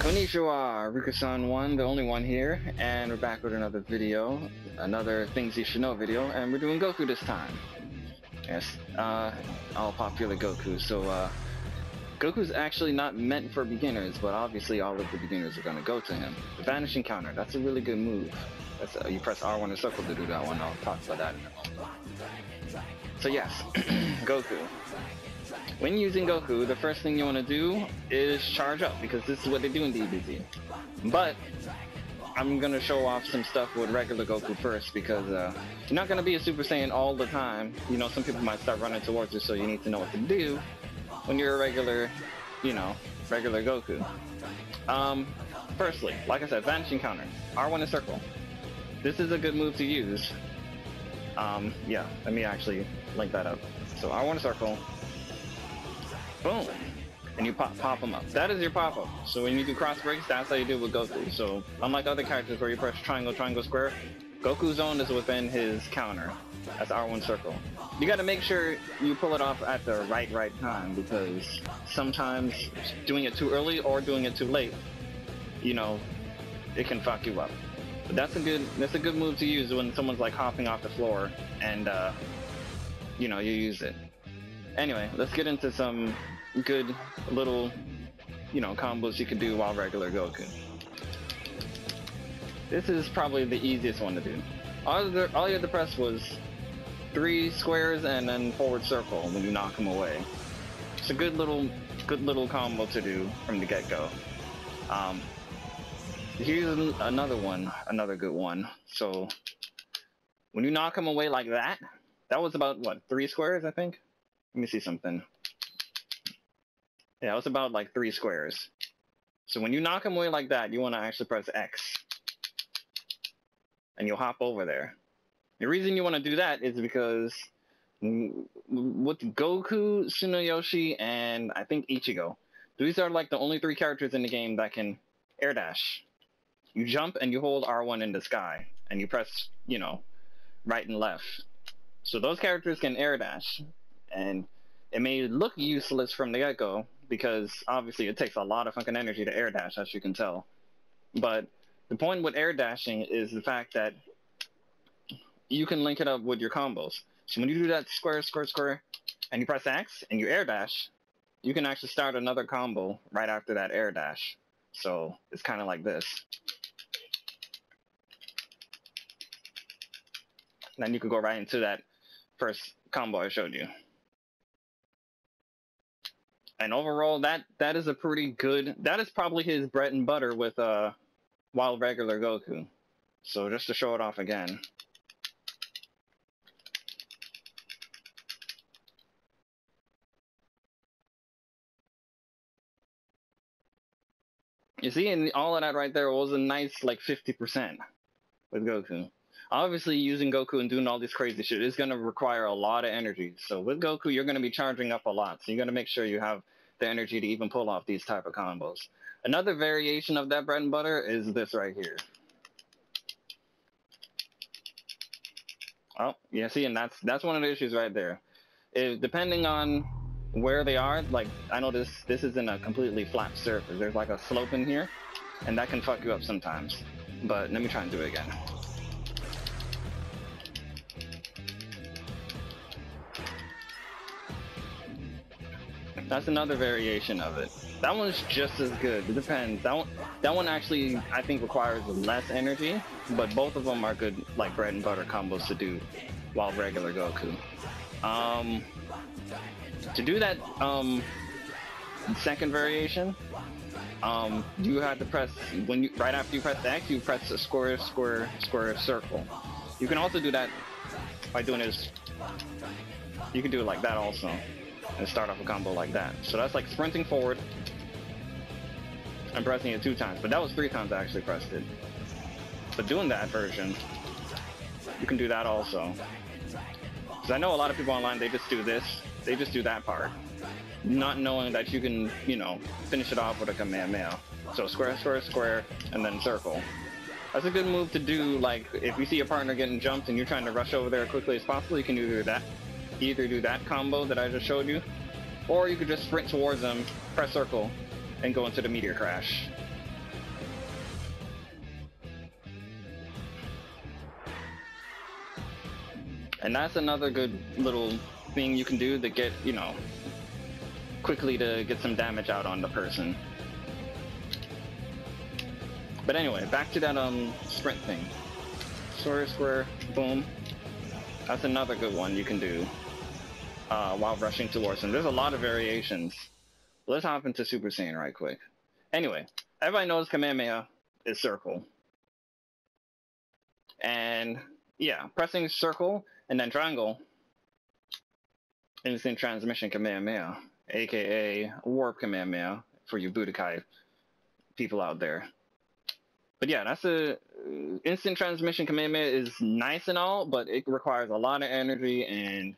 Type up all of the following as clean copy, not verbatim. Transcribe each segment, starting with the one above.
Konnichiwa, Rikusan one, the only one here, and we're back with another video, another things you should know video, and we're doing Goku this time. Yes, all popular Goku. So, Goku's actually not meant for beginners, but obviously all of the beginners are gonna go to him. The Vanishing Counter, that's a really good move. That's, you press R1 and circle to do that one, I'll talk about that in a moment. So yes, Goku. When using Goku, the first thing you want to do is charge up, because this is what they do in DBZ. But I'm going to show off some stuff with regular Goku first, because you're not going to be a Super Saiyan all the time. You know, some people might start running towards you, so you need to know what to do when you're a regular, regular Goku. Firstly, like I said, Vanishing Counter, R1 and circle. This is a good move to use. Yeah, let me actually link that up. So R1 and circle. Boom! And you pop them up. That is your pop-up. So when you do cross breaks, that's how you do it with Goku. So unlike other characters where you press triangle, triangle, square, Goku's zone is within his counter. That's R1 circle. You gotta make sure you pull it off at the right time, because sometimes doing it too early or doing it too late, it can fuck you up. But that's a good move to use when someone's like hopping off the floor and you use it. Anyway, let's get into some good little, combos you can do while regular Goku. This is probably the easiest one to do. All you had to press was 3 squares and then forward circle when you knock them away. It's a good little combo to do from the get-go. Here's another good one. So when you knock them away like that, that was about what, 3 squares, I think. Let me see something. Yeah, it was about like 3 squares. So when you knock them away like that, you want to actually press X. And you'll hop over there. The reason you want to do that is because with Goku, Tsunoyoshi, and I think Ichigo, these are like the only 3 characters in the game that can air dash. You jump and you hold R1 in the sky. And you press, right and left. So those characters can air dash. And it may look useless from the get-go, because obviously it takes a lot of fucking energy to air dash, as you can tell. But the point with air dashing is the fact that you can link it up with your combos. So when you do that square, and you press X, and you air dash, you can actually start another combo right after that air dash. So it's kind of like this. And then you can go right into that first combo I showed you. And overall, that is a pretty good. That is probably his bread and butter with while regular Goku. So just to show it off again. You see, and all of that right there was a nice like 50% with Goku. Obviously, using Goku and doing all this crazy shit is going to require a lot of energy. So with Goku, you're going to be charging up a lot. So you're going to make sure you have the energy to even pull off these type of combos. Another variation of that bread and butter is this right here. Oh, yeah, see, and that's one of the issues right there. Depending on where they are, like, I know this isn't a completely flat surface. There's like a slope in here, and that can fuck you up sometimes. But let me try and do it again. That's another variation of it. That one's just as good. It depends. That one actually, I think, requires less energy, but both of them are good, like bread and butter combos to do while regular Goku. To do that second variation, you have to press right after you press the X, you press the square, circle. You can also do that by doing this. You can do it like that also, and start off a combo like that. So that's like sprinting forward and pressing it 2 times, but that was 3 times I actually pressed it. But doing that version, you can do that also. Because I know a lot of people online, they just do this, they just do that part, not knowing that you can, finish it off with a Kamehameha. So square, and then circle. That's a good move to do, like, if you see your partner getting jumped and you're trying to rush over there as quickly as possible, you can either do that combo that I just showed you, or you could just sprint towards them, press circle, and go into the meteor crash. And that's another good little thing you can do to get, you know, quickly to get some damage out on the person. But anyway, back to that sprint thing. Square, boom. That's another good one you can do while rushing towards them. There's a lot of variations. Let's hop into Super Saiyan right quick. Anyway, everybody knows Kamehameha is circle. And yeah, pressing circle and then triangle, instant transmission Kamehameha, aka warp Kamehameha for you Budokai people out there. But yeah, that's a instant transmission Kamehameha is nice and all, but it requires a lot of energy, and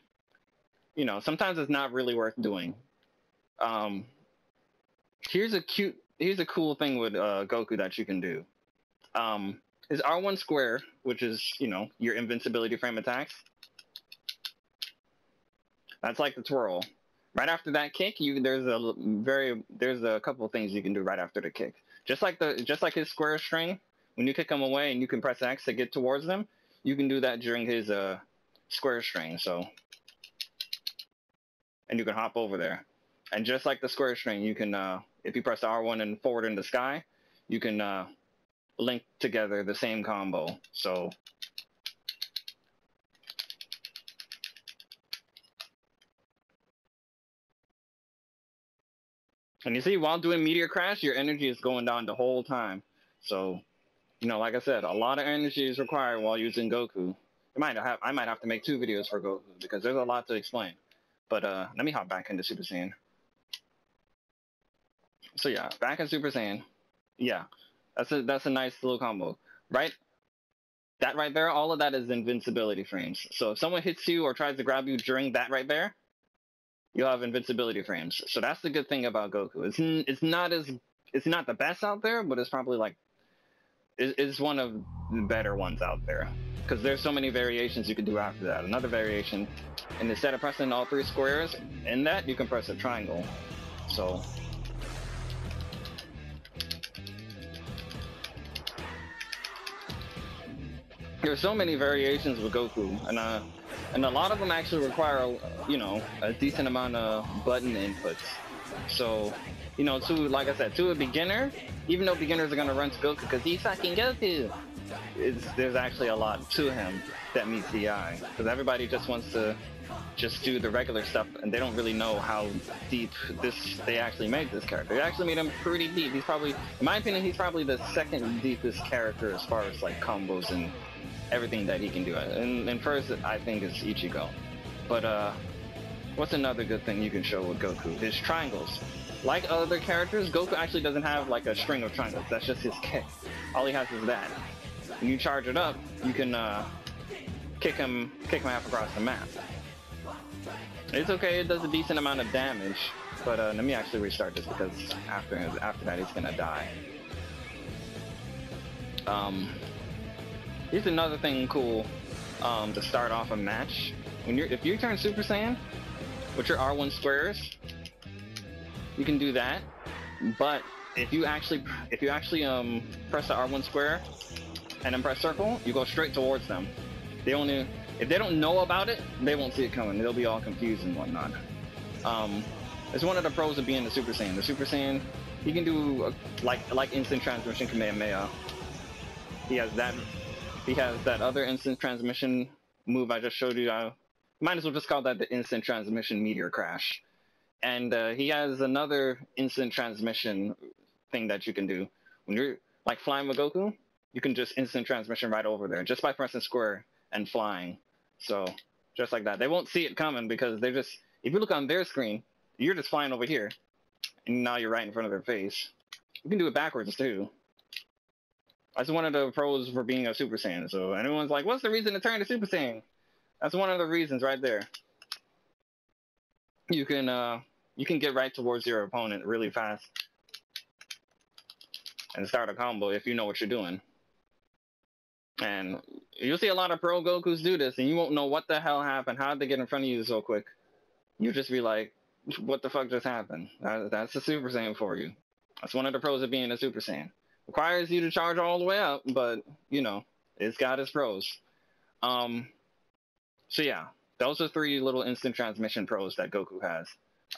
you know, sometimes it's not really worth doing. Here's a cool thing with Goku that you can do. Is R1 square, which is, you know, your invincibility frame attacks. That's like the twirl. Right after that kick, there's a couple of things you can do right after the kick. Just like his square string, when you kick him away and you can press X to get towards them, you can do that during his square string. So, and you can hop over there. And just like the square string, you can if you press R1 and forward in the sky, you can link together the same combo. So and you see, while doing Meteor Crash, your energy is going down the whole time. So, you know, like I said, a lot of energy is required while using Goku. I might have to make 2 videos for Goku because there's a lot to explain. But let me hop back into Super Saiyan. So yeah, back in Super Saiyan. Yeah, that's a nice little combo, right? That right there, all of that is invincibility frames. So if someone hits you or tries to grab you during that right there, you'll have invincibility frames. So that's the good thing about Goku. It's not the best out there, but it's probably like it's one of the better ones out there because there's so many variations you can do after that. Another variation, and instead of pressing all 3 squares in that, you can press a triangle. So there's so many variations with Goku, and a lot of them actually require, you know, a decent amount of button inputs. So, you know, like I said, to a beginner, even though beginners are gonna run to Goku because he's fucking Goku, there's actually a lot to him that meets the eye. Because everybody just wants to just do the regular stuff, and they don't really know how deep they actually made this character. They actually made him pretty deep. He's probably, in my opinion, he's probably the second deepest character as far as like combos and everything that he can do. And first, I think is Ichigo. But what's another good thing you can show with Goku? His triangles. Like other characters, Goku actually doesn't have like a string of triangles. That's just his kick. All he has is that. When you charge it up, you can kick him half across the map. It's okay. It does a decent amount of damage. But let me actually restart this because after that he's gonna die. Here's another thing cool to start off a match. If you turn Super Saiyan with your R1 squares, you can do that. But if you actually press the R1 square and then press circle, you go straight towards them. If they don't know about it, they won't see it coming. They'll be all confused and whatnot. It's one of the pros of being the Super Saiyan. The Super Saiyan, he can do like instant transmission Kamehameha. He has that other instant transmission move I just showed you. Might as well just call that the instant transmission Meteor Crash. And he has another instant transmission thing that you can do. When you're like flying with Goku, you can just instant transmission right over there just by pressing square and flying. So just like that. They won't see it coming because if you look on their screen, you're just flying over here. And now you're right in front of their face. You can do it backwards too. That's one of the pros for being a Super Saiyan. So anyone's like, what's the reason to turn to Super Saiyan? That's one of the reasons right there. You can get right towards your opponent really fast and start a combo if you know what you're doing. And you'll see a lot of pro Gokus do this, and you won't know what the hell happened. How did they get in front of you so quick? You'll just be like, what the fuck just happened? That's a Super Saiyan for you. That's one of the pros of being a Super Saiyan. Requires you to charge all the way up, but, you know, it's got its pros. So yeah, those are 3 little instant transmission pros that Goku has.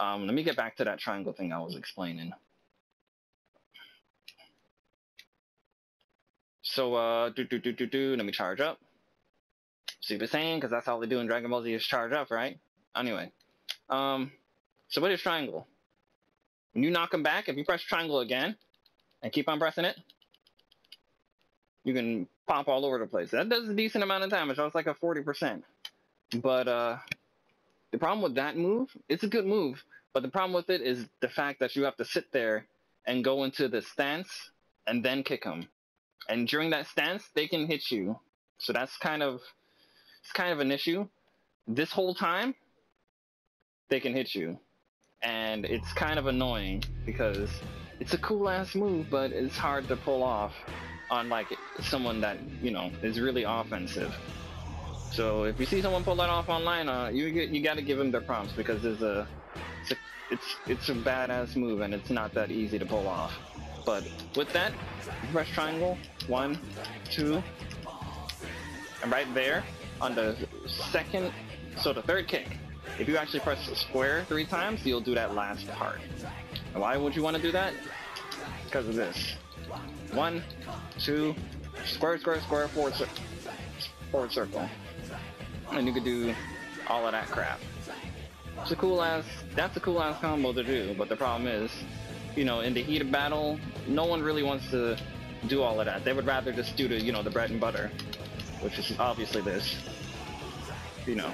Let me get back to that triangle thing I was explaining. So, let me charge up. Super Saiyan, because that's all they do in Dragon Ball Z is charge up, right? Anyway, so what is triangle? When you knock him back, if you press triangle again, and keep on pressing it, you can pop all over the place. That does a decent amount of damage. That was like a 40%. But, the problem with that move, it's a good move, but the problem with it is the fact that you have to sit there and go into the stance and then kick them. And during that stance, they can hit you. So that's kind of an issue. This whole time, they can hit you. And it's kind of annoying because it's a cool ass move, but it's hard to pull off on like someone that, you know, is really offensive. So if you see someone pull that off online, you got to give them their prompts because it's a badass move and it's not that easy to pull off. But with that, press triangle, 1, 2, and right there on the the third kick. If you actually press square 3 times, you'll do that last part. And why would you want to do that? Because of this. 1, 2, square, forward circle. And you could do all of that crap. That's a cool ass combo to do, but the problem is, you know, in the heat of battle, no one really wants to do all of that. They would rather just do the bread and butter, which is obviously this. You know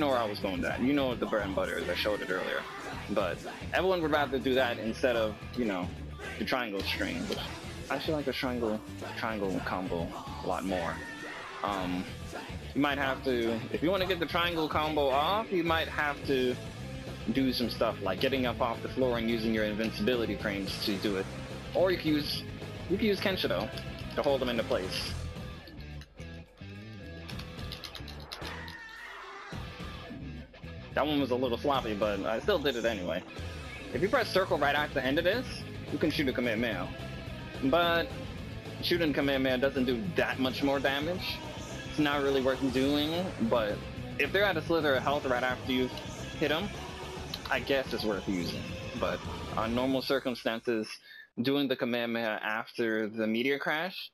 where I was going with that. You know what the bread and butter is, I showed it earlier. But everyone would rather do that instead of, the triangle string, which I actually like the triangle combo a lot more. You might have to, if you want to get the triangle combo off, you might have to do some stuff like getting up off the floor and using your invincibility frames to do it. Or you can use Kenshido to hold them into place. That one was a little sloppy, but I still did it anyway. If you press circle right at the end of this, you can shoot a Kamehameha. But shooting Kamehameha doesn't do that much more damage. It's not really worth doing, but if they're at a slither of health right after you hit them, I guess it's worth using. But on normal circumstances, doing the Kamehameha after the meteor crash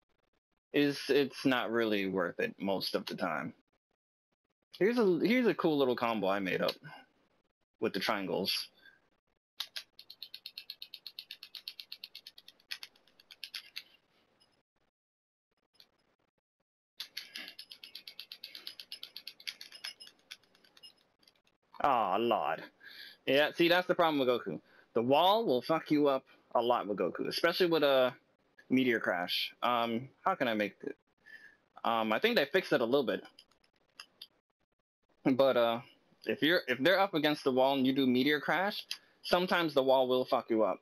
it's not really worth it most of the time. Here's a cool little combo I made up with the triangles. Oh, Lord. Yeah, see, that's the problem with Goku. The wall will fuck you up a lot with Goku, especially with a meteor crash. How can I make it? I think they fixed it a little bit. But if they're up against the wall and you do meteor crash, sometimes the wall will fuck you up.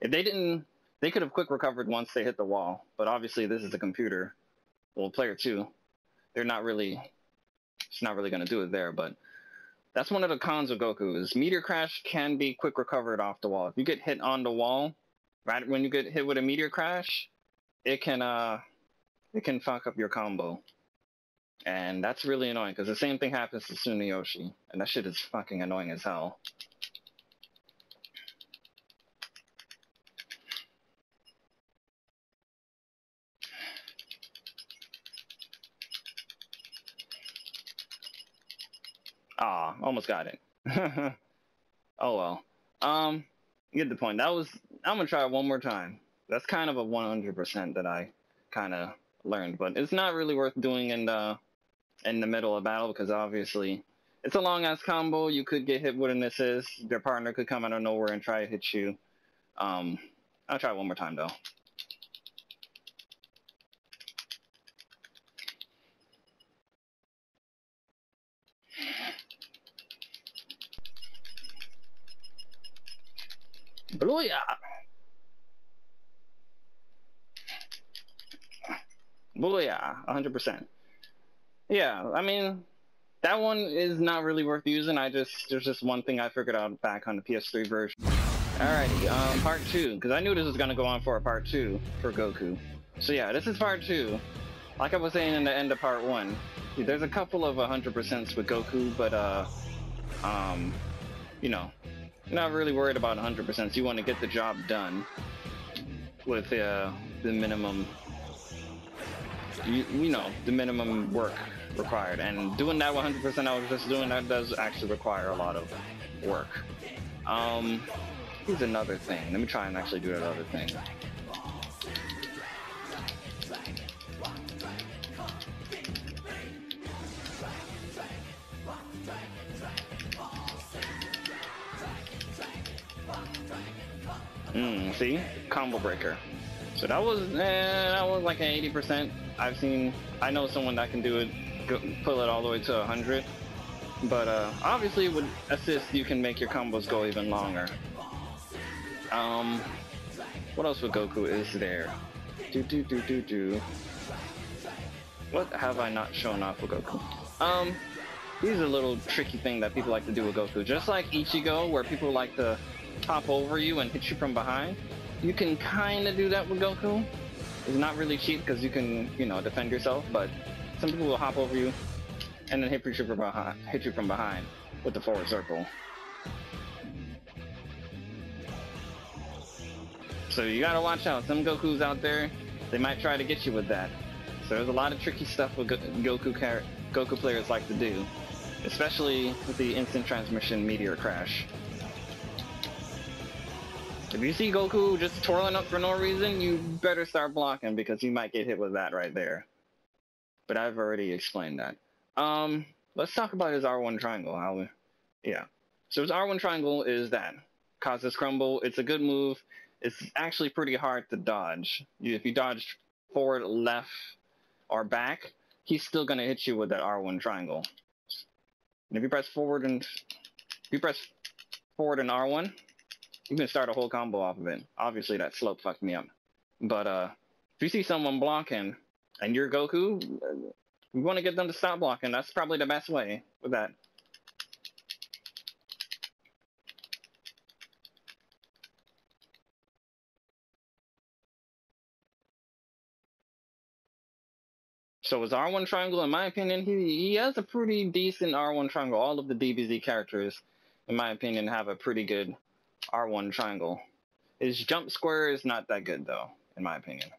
If they didn't, they could have quick recovered once they hit the wall. But obviously, this is a computer, well, player 2. It's not really gonna do it there. But that's one of the cons of Goku is meteor crash can be quick recovered off the wall. If you get hit on the wall, right when you get hit with a meteor crash, it can fuck up your combo. And that's really annoying, because the same thing happens to Tsunayoshi, and that shit is fucking annoying as hell. Ah, almost got it. Oh well. You get the point. I'm gonna try it one more time. That's kind of a 100% that I kind of learned, but it's not really worth doing in the middle of battle, because obviously it's a long ass combo. You could get hit with an assist. Your partner could come out of nowhere and try to hit you. I'll try it one more time though. Booyah! Booyah! 100%. Yeah, I mean, that one is not really worth using. There's just one thing I figured out back on the PS3 version. Alrighty, part 2, because I knew this was gonna go on for a part 2 for Goku. So yeah, this is part 2. like I was saying in the end of part 1, there's a couple of 100% with Goku, but um, you know, you're not really worried about 100%. You want to get the job done with the minimum, you know, the minimum work required. And doing that 100% I was just doing, that does actually require a lot of work. Here's another thing. Let me try and actually do that other thing. See? Combo breaker. So that was like an 80%. I know someone that can do it, pull it all the way to 100. But obviously with assist you can make your combos go even longer. What else with Goku is there? What have I not shown off with Goku? These are a little tricky thing that people like to do with Goku. Just like Ichigo, where people like to hop over you and hit you from behind, you can kind of do that with Goku. It's not really cheap because you can, you know, defend yourself, but some people will hop over you and then hit you from behind with the forward circle. So you gotta watch out. Some Gokus out there, they might try to get you with that. So there's a lot of tricky stuff with Goku players like to do, especially with the instant transmission meteor crash. If you see Goku just twirling up for no reason, you better start blocking because you might get hit with that right there. But I've already explained that. Let's talk about his R1 triangle. Yeah. So his R1 triangle is that. Causes crumble. It's a good move. It's actually pretty hard to dodge. If you dodge forward, left, or back, he's still gonna hit you with that R1 triangle. And if you press forward and R1, you can start a whole combo off of it. Obviously that slope fucked me up. But if you see someone blocking and you're Goku, you want to get them to stop blocking. That's probably the best way with that. So his R1 triangle, in my opinion, he has a pretty decent R1 triangle. All of the DBZ characters, in my opinion, have a pretty good R1 triangle. His jump square is not that good, though, in my opinion.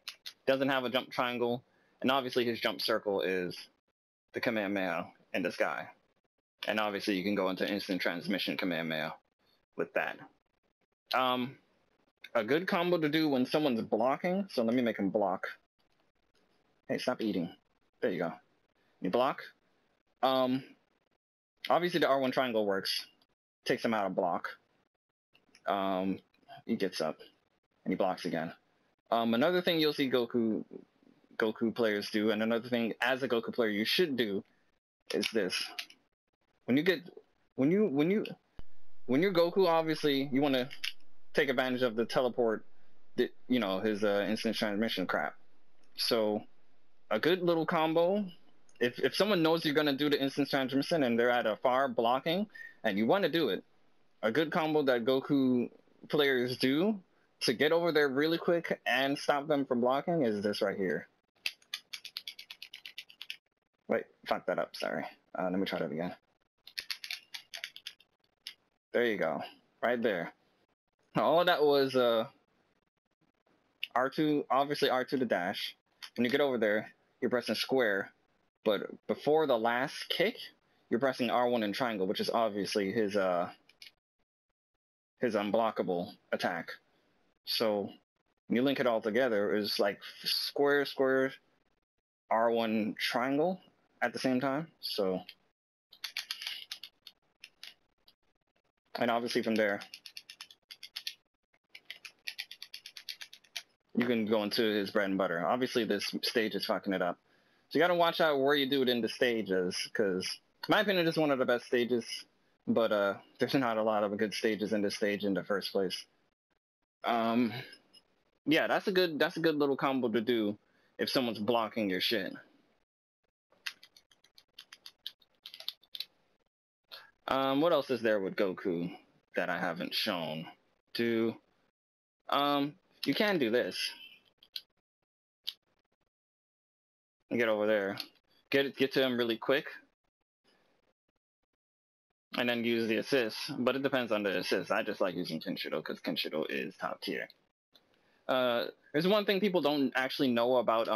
Doesn't have a jump triangle, and obviously his jump circle is the Kamehameha in the sky. And obviously you can go into instant transmission Kamehameha with that. A good combo to do when someone's blocking, so let me make him block. Hey, stop eating. There you go. You block. Obviously the R1 triangle works. Takes him out of block. He gets up and he blocks again. Another thing you'll see Goku players do, and another thing as a Goku player you should do, is this. When you're Goku, obviously you want to take advantage of the teleport, you know, his instant transmission crap. So a good little combo, if someone knows you're gonna do the instant transmission and they're at a far blocking and you want to do it, a good combo that Goku players do to get over there really quick and stop them from blocking is this right here. Wait, fuck that up, sorry. Let me try that again. There you go, right there. All of that was R2, obviously R2 to dash. When you get over there, you're pressing square, but before the last kick, you're pressing R1 and triangle, which is obviously his unblockable attack. So when you link it all together, it's like square, square, R1 triangle at the same time. So, and obviously from there, you can go into his bread and butter. Obviously this stage is fucking it up. So you gotta watch out where you do it in the stages, because in my opinion it's one of the best stages, but there's not a lot of good stages in this stage in the first place. Yeah, that's a good little combo to do if someone's blocking your shit. What else is there with Goku that I haven't shown? You can do this. and get over there. Get to him really quick, and then use the assist. But it depends on the assist. I just like using Kenshiro because Kenshiro is top tier. There's one thing people don't actually know about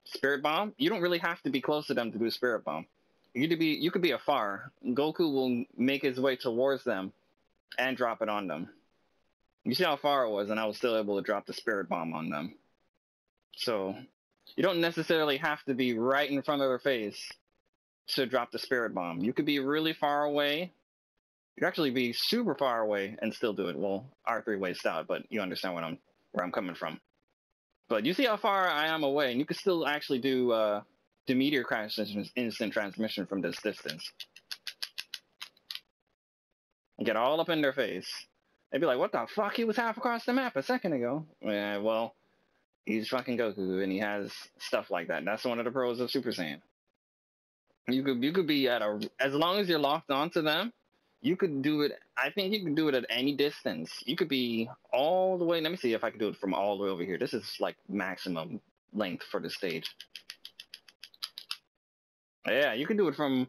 Spirit Bomb. You don't really have to be close to them to do Spirit Bomb. You could be afar. Goku will make his way towards them and drop it on them. You see how far it was, and I was still able to drop the Spirit Bomb on them. So you don't necessarily have to be right in front of their face to drop the Spirit Bomb. You could be really far away. You could actually be super far away and still do it. Well, R3 waste out, but you understand where I'm coming from. But you see how far I am away, and you could still actually do the Meteor Crash instant transmission from this distance. And get all up in their face. They'd be like, what the fuck? He was half across the map a second ago. Yeah, well, he's fucking Goku, and he has stuff like that. That's one of the pros of Super Saiyan. You could be at as long as you're locked onto them, you could do it. I think you can do it at any distance. You could be all the way. Let me see if I can do it from all the way over here. This is like maximum length for the stage. Yeah, you can do it from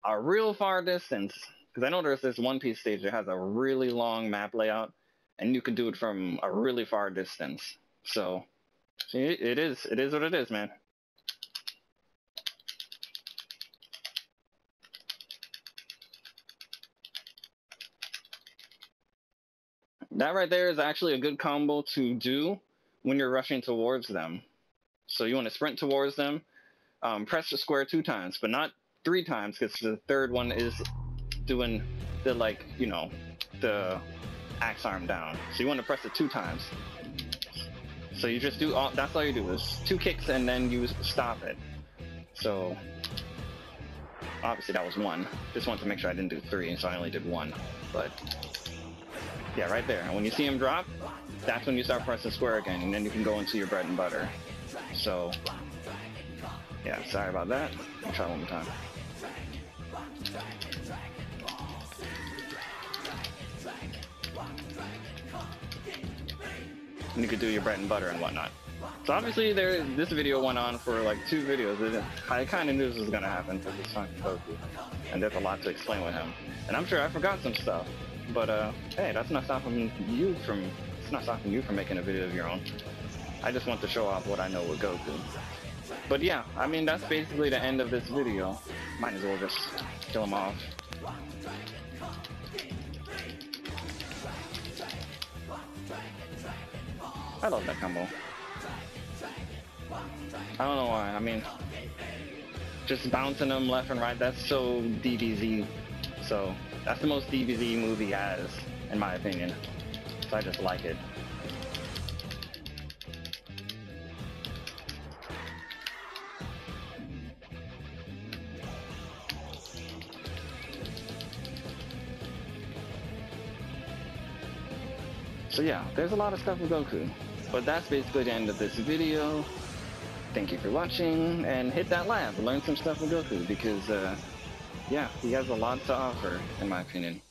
a real far distance. Because I know there's this One Piece stage that has a really long map layout, and you can do it from a really far distance. So, see, it is what it is, man. That right there is actually a good combo to do when you're rushing towards them. So you want to sprint towards them, press the square 2 times, but not 3 times, because the third one is doing the, like, you know, the axe arm down. So you want to press it 2 times. So you just do that's all you do is 2 kicks and then you stop it. So obviously that was 1. Just wanted to make sure I didn't do 3, so I only did 1. But yeah, right there. And when you see him drop, that's when you start pressing square again, and then you can go into your bread and butter. So yeah, sorry about that. I'll try one more time. And you could do your bread and butter and whatnot. So obviously this video went on for like 2 videos. I kind of knew this was going to happen because it's fucking Goku. And there's a lot to explain with him. And I'm sure I forgot some stuff. But hey, that's not stopping you from making a video of your own. I just want to show off what I know with Goku. But yeah, I mean, that's basically the end of this video. Might as well just kill him off. I love that combo. I don't know why. I mean, just bouncing them left and right, that's so DBZ. So that's the most DBZ move he has, in my opinion. So I just like it. So yeah, there's a lot of stuff with Goku. But that's basically the end of this video. Thank you for watching, and hit that lab, learn some stuff with Goku, because yeah, he has a lot to offer, in my opinion.